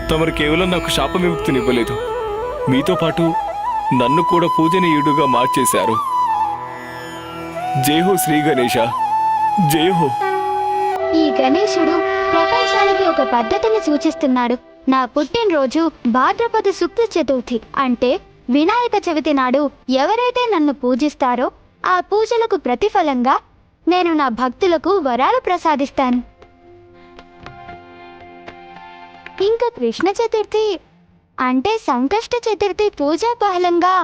తమరు కేవలం నాకు శాప విముక్తినివ్వలేదు, మీతో పాటు నన్ను కూడా పూజనీయుడుగా మార్చేశారు. జయహో శ్రీ గణేశ, జయహో. ఈ గణేశుడు ప్రపంచానికి ఒక పద్ధతిని సూచిస్తున్నాడు. నా పుట్టినరోజు భాద్రపద శుక్ల చతుర్థి అంటే వినాయక చవితి నాడు ఎవరైతే నన్ను పూజిస్తారో ఆ పూజలకు ప్రతిఫలంగా నేను నా భక్తులకు వరాలు ప్రసాదిస్తాను. ఇంకా కృష్ణ చతుర్థి అంటే సంకష్ట చతుర్థి పూజా బహలంగా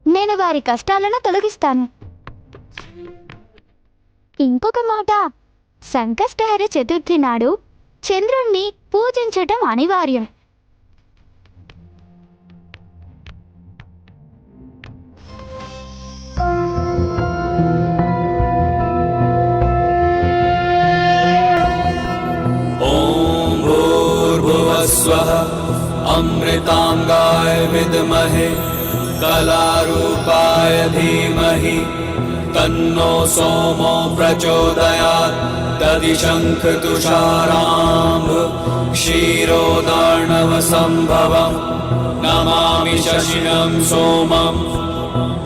నేను వారి కష్టాలను తొలగిస్తాను. ఇంకొక మాట, సంకష్టహర చతుర్థి నాడు చంద్రుణ్ణి పూజించటం అనివార్యం. ఓం భూర్భువస్వః అమృతాంగాయ విద్మహే కళారూపాయ ధీమహి తన్నో సోమో ప్రచోదయాత్. దదిశంఖతుషారాంభ క్షీరోదార్ణవ సంభవం నమామి శశినం సోమం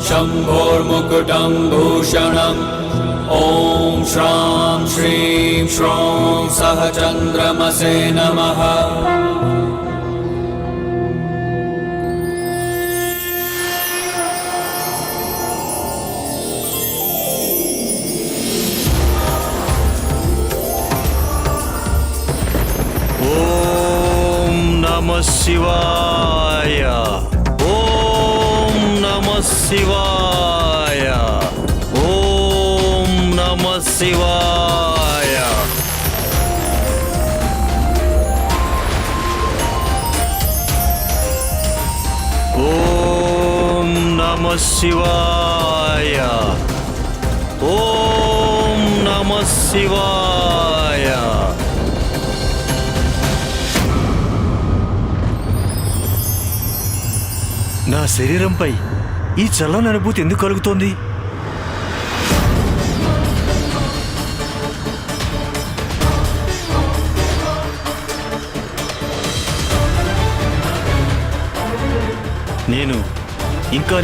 శంభోర్ముకుటం భూషణం. ఓం శ్రాం శ్రీం శ్రౌం సహ చంద్రమసే నమః. ఓం నమః శివాయ, ఓం నమః శివాయ, ఓం నమః శివాయ. ఓం నమః శివాయ, ఓం నమః శివాయ. నా శరీరంపై ఈ చల్లని అనుభూతి ఎందుకు కలుగుతోంది?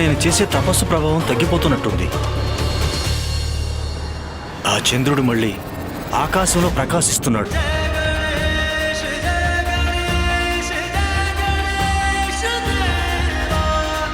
నేను చేసే తపస్సు ప్రభావం తగ్గిపోతున్నట్టుంది. ఆ చంద్రుడు మళ్ళీ ఆకాశంలో ప్రకాశిస్తున్నాడు.